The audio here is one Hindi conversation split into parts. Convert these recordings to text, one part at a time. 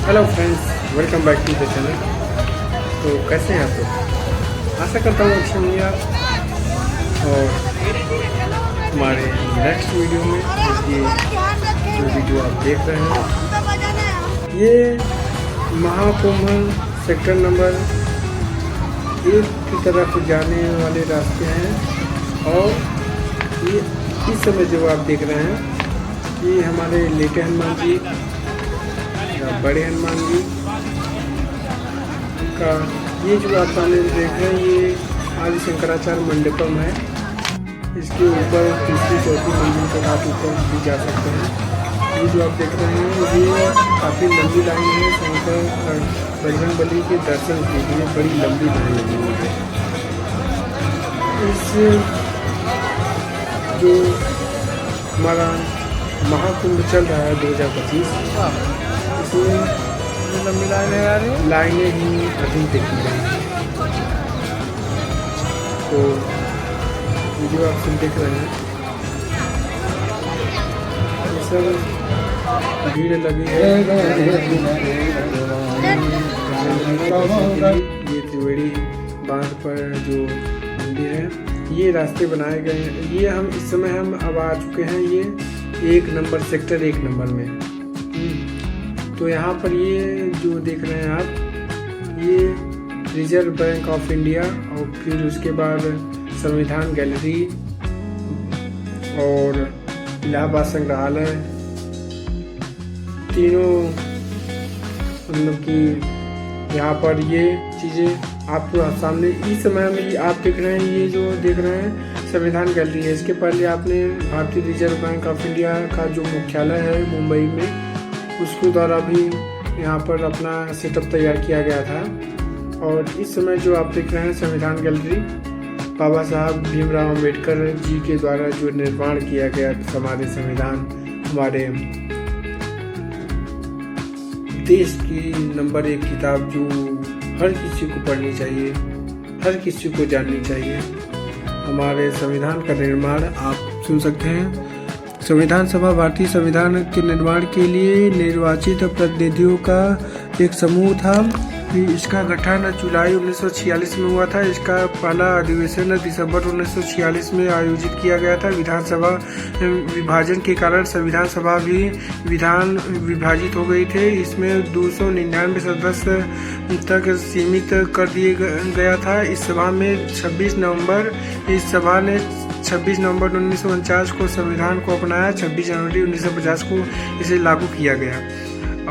Hello friends, welcome back to the channel. तो कैसे हैं आप लोग? आशा करता हूँ अच्छे होंगे आप। और हमारे नेक्स्ट वीडियो में ये जो वीडियो आप देख रहे हैं ये महाकुंभ सेक्टर नंबर 1 की तरफ जाने वाले रास्ते हैं। और ये इस समय जो आप देख रहे हैं ये हमारे लेटे हनुमान जी या बड़े हनुमान जी का ये जो आप सामने देख रहे हैं ये आदि शंकराचार्य मंडपम है। इसके ऊपर तीसरी चौथी मंजिल तक आप ऊपर भी जा सकते हैं। ये जो आप देख रहे हैं ये काफ़ी लंबी लाइन है। शंकर बजरंगबली के दर्शन के लिए बड़ी लंबी लाइन लगी हुई है। इस जो हमारा महाकुंभ चल रहा है 2025, इसमें लंबी लाइनें ही अधिक देखी जाएंगी। तो वीडियो आप सब देख रहे हैं, ये सब भीड़ लगी है। ये त्रिवेणी बांध पर जो मंदिर है ये रास्ते बनाए गए हैं। ये हम इस समय अब आ चुके हैं ये 1 नंबर सेक्टर 1 नंबर में। तो यहाँ पर ये जो देख रहे हैं आप ये रिजर्व बैंक ऑफ इंडिया और फिर उसके बाद संविधान गैलरी और इलाहाबाद संग्रहालय तीनों मतलब कि यहाँ पर ये चीज़ें आपको सामने इस समय में आप देख रहे हैं। ये जो देख रहे हैं संविधान गैलरी है। इसके पहले आपने भारतीय रिजर्व बैंक ऑफ इंडिया का जो मुख्यालय है मुंबई में उसके द्वारा भी यहाँ पर अपना सेटअप तैयार किया गया था। और इस समय जो आप देख रहे हैं संविधान गैलरी बाबा साहब भीमराव अंबेडकर जी के द्वारा जो निर्माण किया गया हमारे संविधान हमारे देश की नंबर 1 किताब जो हर किसी को पढ़नी चाहिए, हर किसी को जाननी चाहिए। हमारे संविधान का निर्माण आप सुन सकते हैं। संविधान सभा भारतीय संविधान के निर्माण के लिए निर्वाचित प्रतिनिधियों का एक समूह था। इसका गठन जुलाई 1946 में हुआ था। इसका पहला अधिवेशन दिसंबर 1946 में आयोजित किया गया था। विधानसभा विभाजन के कारण संविधान सभा भी विभाजित हो गई थे। इसमें 299 सदस्य तक सीमित कर दिए गया था। इस सभा में 26 नवंबर 1949 को संविधान को अपनाया। 26 जनवरी 1950 को इसे लागू किया गया।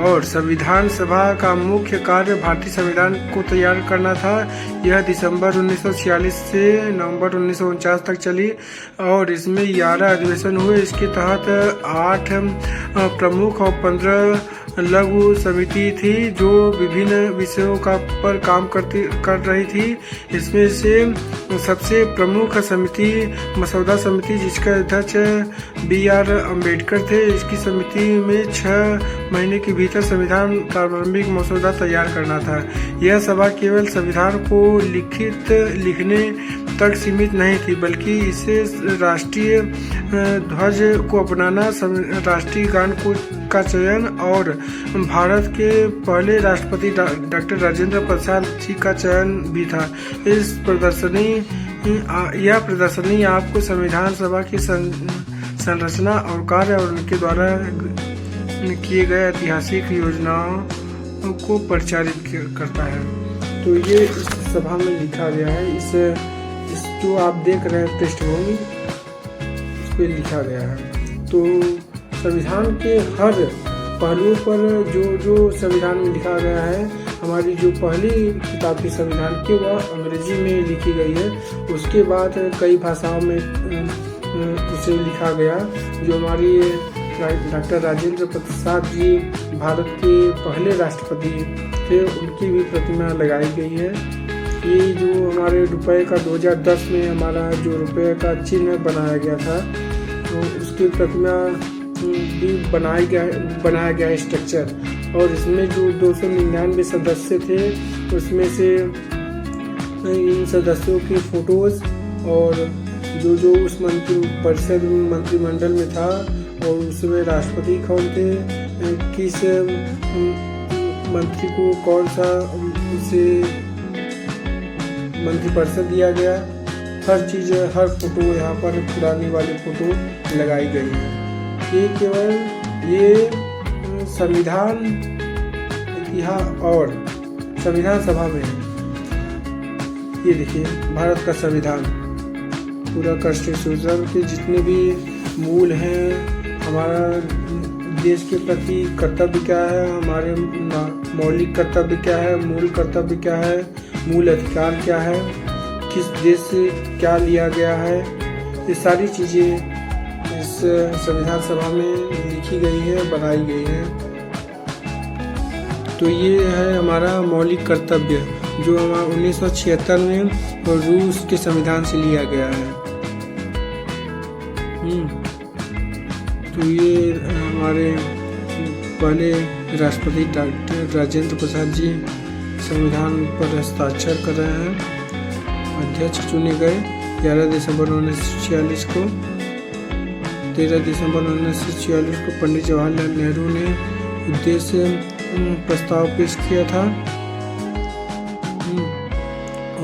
और संविधान सभा का मुख्य कार्य भारतीय संविधान को तैयार करना था। यह दिसंबर 1946 से नवंबर 1949 तक चली और इसमें 11 अधिवेशन हुए। इसके तहत 8 प्रमुख और 15 लघु समिति थी जो विभिन्न विषयों पर काम कर रही थी। इसमें से सबसे प्रमुख समिति मसौदा समिति जिसके अध्यक्ष BR अम्बेडकर थे। इसकी समिति में 6 महीने के भीतर संविधान प्रारंभिक मसौदा तैयार करना था। यह सभा केवल संविधान को लिखने तक सीमित नहीं थी बल्कि इसे राष्ट्रीय ध्वज को अपनाना, राष्ट्रीय गान का चयन और भारत के पहले राष्ट्रपति डॉक्टर राजेंद्र प्रसाद जी का चयन भी था। यह प्रदर्शनी आपको संविधान सभा की संरचना और कार्य और उनके द्वारा किए गए ऐतिहासिक योजनाओं को प्रचारित करता है। तो ये इस सभा में लिखा गया है। इस जो आप देख रहे हैं पृष्ठभूमि इस पे लिखा गया है। तो संविधान के हर पहलुओं पर जो संविधान में लिखा गया है, हमारी जो पहली किताब थी संविधान की वह अंग्रेजी में लिखी गई है। उसके बाद कई भाषाओं में उसे लिखा गया। जो हमारी डॉक्टर राजेंद्र प्रसाद जी भारत के पहले राष्ट्रपति थे उनकी भी प्रतिमा लगाई गई है। ये जो हमारे रुपए का 2010 में हमारा जो रुपए का चिन्ह बनाया गया था तो उसकी प्रतिमा भी बनाया गया स्ट्रक्चर। और इसमें जो 299 सदस्य थे उसमें से इन सदस्यों के फोटोज और जो उस मंत्रिमंडल में था और उसमें राष्ट्रपति कौन थे, किस मंत्री को कौन सा उसे मंत्रिपरिषद दिया गया, हर चीज़, हर फोटो यहाँ पर पुरानी वाली फोटो लगाई गई है। ये केवल ये संविधान इतिहास और संविधान सभा में है। ये देखिए भारत का संविधान, पूरा कॉन्स्टिट्यूशन के जितने भी मूल हैं, हमारा देश के प्रति कर्तव्य क्या है, हमारे मौलिक कर्तव्य क्या है, मूल कर्तव्य क्या है, मूल अधिकार क्या है, किस देश से क्या लिया गया है, ये सारी चीज़ें इस संविधान सभा में लिखी गई है, बनाई गई है। तो ये है हमारा मौलिक कर्तव्य जो हमारा 1976 में रूस के संविधान से लिया गया है। तो ये हमारे पहले राष्ट्रपति डॉक्टर राजेंद्र प्रसाद जी संविधान पर हस्ताक्षर कर रहे हैं। अध्यक्ष चुने गए 11 दिसंबर 1946 को। 13 दिसंबर 1946 को पंडित जवाहरलाल नेहरू ने उद्देश्य प्रस्ताव पेश किया था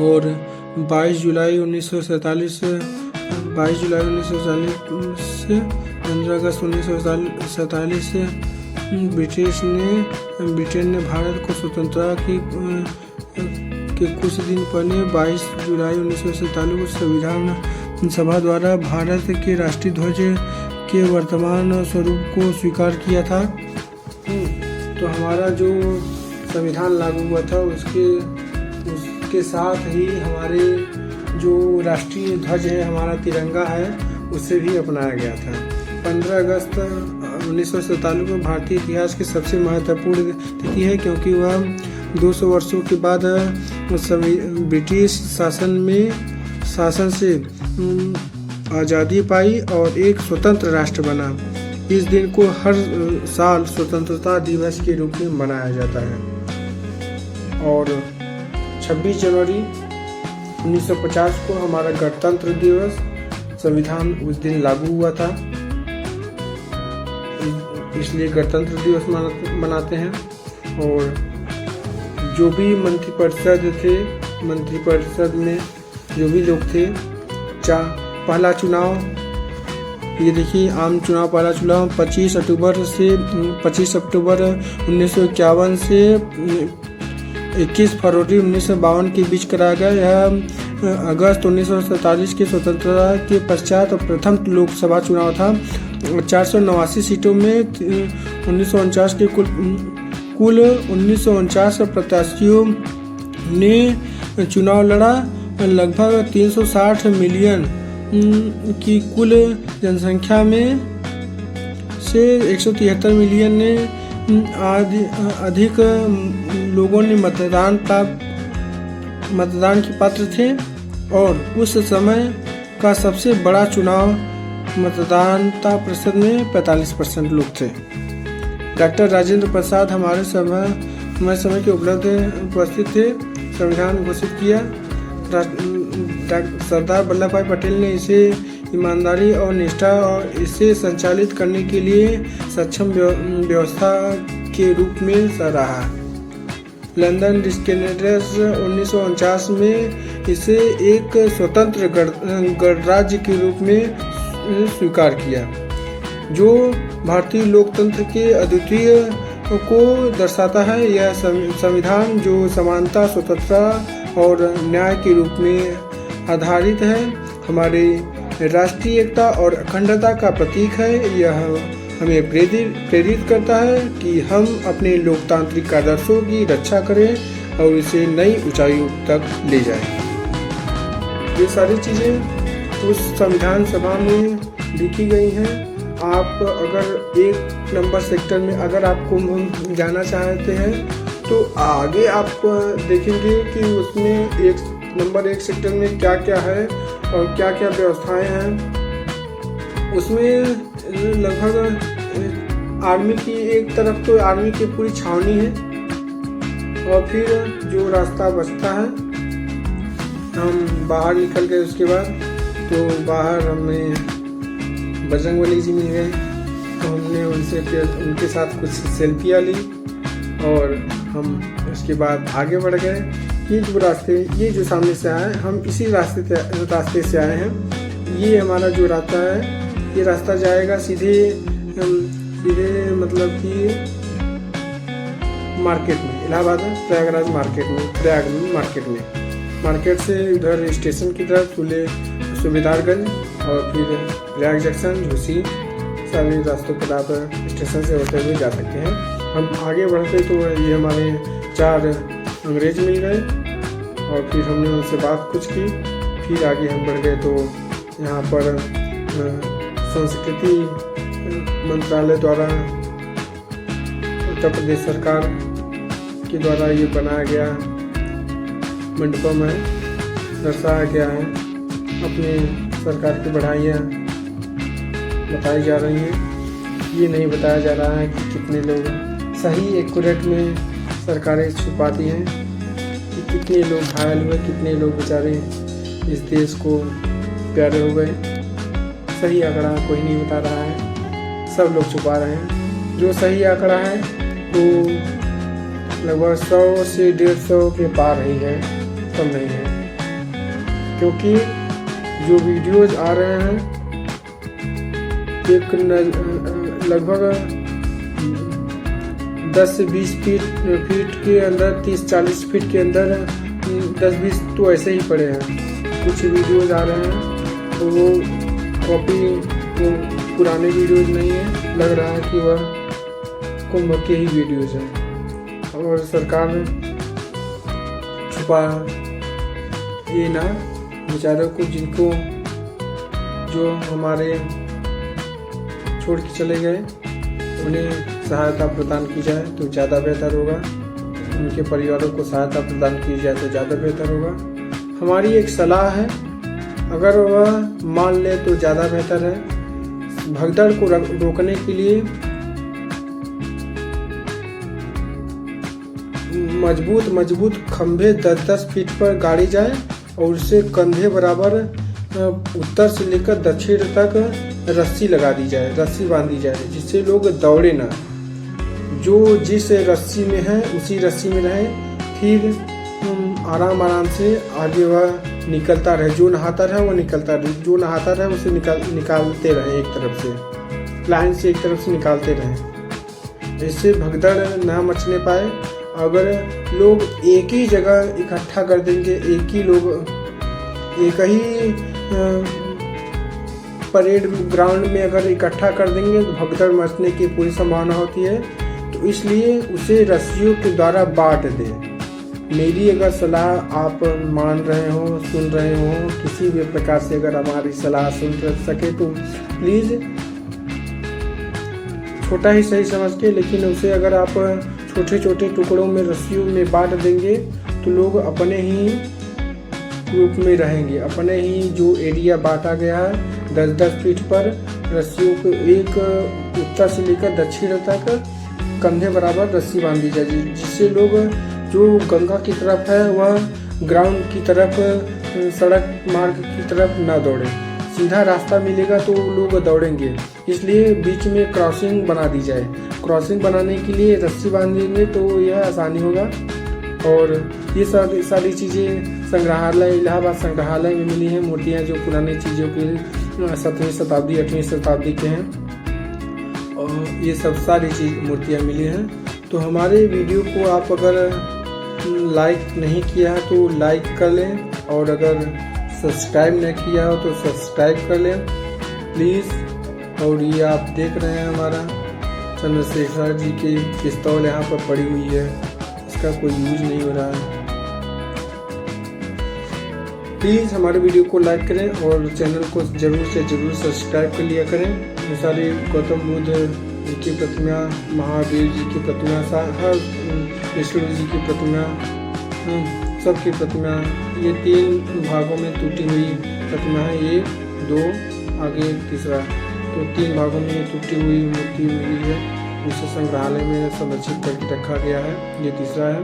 और 22 जुलाई 1947 से 15 अगस्त 1947 से ब्रिटेन ने भारत को स्वतंत्रता के कुछ दिन पहले 22 जुलाई 1947 को संविधान सभा द्वारा भारत के राष्ट्रीय ध्वज के वर्तमान स्वरूप को स्वीकार किया था। तो हमारा जो संविधान लागू हुआ था उसके साथ ही हमारे जो राष्ट्रीय ध्वज है, हमारा तिरंगा है, उसे भी अपनाया गया था। 15 अगस्त 1947 को भारतीय इतिहास की सबसे महत्वपूर्ण तिथि है क्योंकि वह 200 वर्षों के बाद ब्रिटिश शासन से आज़ादी पाई और एक स्वतंत्र राष्ट्र बना। इस दिन को हर साल स्वतंत्रता दिवस के रूप में मनाया जाता है और 26 जनवरी 1950 को हमारा गणतंत्र दिवस, संविधान उस दिन लागू हुआ था, इसलिए गणतंत्र दिवस मनाते हैं। और जो भी मंत्रिपरिषद में जो भी लोग थे, पहला चुनाव, ये देखिए आम चुनाव, पहला चुनाव 25 अक्टूबर 1951 से 21 फरवरी 1952 के बीच कराया गया। यह अगस्त 1947 की स्वतंत्रता के पश्चात प्रथम लोकसभा चुनाव था। 489 सीटों में 1949 के कुल 1949 प्रत्याशियों ने चुनाव लड़ा। लगभग 360 मिलियन की कुल जनसंख्या में से 173 मिलियन ने अधिक लोगों ने मतदान के पात्र थे और उस समय का सबसे बड़ा चुनाव मतदाता प्रतिशत में 45% लोग थे। डॉक्टर राजेंद्र प्रसाद हमारे समय के उपस्थित थे। संविधान घोषित किया। सरदार वल्लभ भाई पटेल ने इसे ईमानदारी और निष्ठा और इसे संचालित करने के लिए सक्षम व्यवस्था के रूप में सराहा। लंदन डिस्केनेडर्स 1949 में इसे एक स्वतंत्र गणराज्य के रूप में स्वीकार किया, जो भारतीय लोकतंत्र के अद्वितीय को दर्शाता है। यह संविधान जो समानता, स्वतंत्रता और न्याय के रूप में आधारित है, हमारे राष्ट्रीय एकता और अखंडता का प्रतीक है। यह हमें प्रेरित करता है कि हम अपने लोकतांत्रिक आदर्शों की रक्षा करें और इसे नई ऊंचाइयों तक ले जाएं। ये सारी चीज़ें उस संविधान सभा में लिखी गई हैं। आप अगर 1 नंबर सेक्टर में अगर आपको जाना चाहते हैं तो आगे आप देखेंगे कि उसमें 1 नंबर 1 सेक्टर में क्या क्या है और क्या क्या व्यवस्थाएं हैं। उसमें लगभग आर्मी की एक तरफ तो आर्मी की पूरी छावनी है और फिर जो रास्ता बचता है, हम बाहर निकल गए उसके बाद तो बाहर हमें बजरंगबली जी मिल गए, तो हमने उनके साथ कुछ सेल्फियाँ ली और हम उसके बाद आगे बढ़ गए। ये जो सामने से आए, हम इसी रास्ते से आए हैं। ये हमारा जो रास्ता है, ये रास्ता जाएगा सीधे मतलब कि मार्केट में, इलाहाबाद प्रयागराज मार्केट में, मार्केट से उधर स्टेशन की तरफ सुबेदारगंज और फिर प्रयाग जंक्शन, झूसी, सारे रास्तों पर आप स्टेशन से होते हुए जा सकते हैं। हम आगे बढ़ते तो ये हमारे 4 अंग्रेज मिल गए और फिर हमने उनसे बात कुछ की। फिर आगे हम बढ़ गए तो यहाँ पर संस्कृति मंत्रालय द्वारा, उत्तर प्रदेश सरकार के द्वारा ये बनाया गया मंडपम है, दर्शाया गया है। अपने सरकार की बढ़ाइयाँ बताई जा रही हैं। ये नहीं बताया जा रहा है कि कितने लोग सही एक्यूरेट में सरकारें छुपाती हैं कि कितने लोग घायल हुए, कितने लोग बेचारे इस देश को प्यारे हो गए। सही आंकड़ा कोई नहीं बता रहा है, सब लोग छुपा रहे हैं। जो सही आंकड़ा है वो लगभग 100 से 150 के पार ही है, कम नहीं है। क्योंकि जो वीडियोज आ रहे हैं एक लगभग 10 से 20 फीट के अंदर, 30-40 फीट के अंदर 10-20 तो ऐसे ही पड़े हैं। कुछ वीडियोज आ रहे हैं तो वो कॉपी, वो पुराने वीडियोज नहीं है, लग रहा है कि वह कुंभ के ही वीडियोज हैं। और सरकार छुपा ये ना बेचारों को, जिनको जो हमारे छोड़ के चले गए, उन्हें सहायता प्रदान की जाए तो ज़्यादा बेहतर होगा। उनके परिवारों को सहायता प्रदान की जाए तो ज़्यादा बेहतर होगा। हमारी एक सलाह है, अगर वह मान ले तो ज़्यादा बेहतर है। भगदड़ को रोकने के लिए मजबूत खंभे 10-10 फीट पर गाड़ी जाए और उससे कंधे बराबर उत्तर से लेकर दक्षिण तक रस्सी लगा दी जाए, रस्सी बांधी जाए, जिससे लोग दौड़े ना। जो जिस रस्सी में है उसी रस्सी में रहे, फिर आराम से आगे वह निकलता रहे। जो नहाता रहे वो निकलता रहे, जो नहाता रहे उसे निकालते रहे, एक तरफ से लाइन से एक तरफ से निकालते रहे। इससे भगदड़ ना मचने पाए। अगर लोग एक ही जगह इकट्ठा कर देंगे, एक ही परेड ग्राउंड में अगर इकट्ठा कर देंगे तो भगदड़ मचने की पूरी संभावना होती है। तो इसलिए उसे रस्सियों के द्वारा बांट दें। मेरी अगर सलाह आप मान रहे हो, सुन रहे हो, किसी भी प्रकार से अगर हमारी सलाह सुन सके तो प्लीज़ छोटा ही सही समझ के, लेकिन उसे अगर आप छोटे छोटे टुकड़ों में रस्सियों में बांट देंगे तो लोग अपने ही ग्रुप में रहेंगे। अपने ही जो एरिया बांटा गया है 10-10 फीट पर रस्सियों को, एक उत्तर से लेकर दक्षिण तक कंधे बराबर रस्सी बांधी जाए, जिससे लोग जो गंगा की तरफ है वह ग्राउंड की तरफ, सड़क मार्ग की तरफ ना दौड़े। सीधा रास्ता मिलेगा तो लोग दौड़ेंगे। इसलिए बीच में क्रॉसिंग बना दी जाए। क्रॉसिंग बनाने के लिए रस्सी बांधेंगे तो यह आसानी होगा। और ये सारी चीज़ें संग्रहालय, इलाहाबाद संग्रहालय में मिली हैं। मूर्तियाँ जो पुरानी चीज़ों की 7वीं शताब्दी 8वीं शताब्दी के हैं, और ये सब सारी मूर्तियाँ मिली हैं। तो हमारे वीडियो को आप अगर लाइक नहीं किया है तो लाइक कर लें, और अगर सब्सक्राइब नहीं किया हो तो सब्सक्राइब कर लें प्लीज़। और ये आप देख रहे हैं हमारा चंद्रशेखर जी की पिस्तौल यहाँ पर पड़ी हुई है, इसका कोई यूज नहीं हो रहा है। प्लीज़ हमारे वीडियो को लाइक करें और चैनल को ज़रूर से ज़रूर सब्सक्राइब कर लिया करें। ये सारी गौतम बुद्ध जी की प्रतिमा, महावीर जी की प्रतिमा, हर विष्णु जी की प्रतिमा, सबकी प्रतिमा, ये 3 भागों में टूटी हुई प्रतिमा है। ये 2, आगे तीसरा, तो 3 भागों में ये टूटी हुई मूर्ति मिली है, उसे संग्रहालय में संरक्षित करके रखा गया है। ये तीसरा है।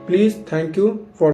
Please thank you for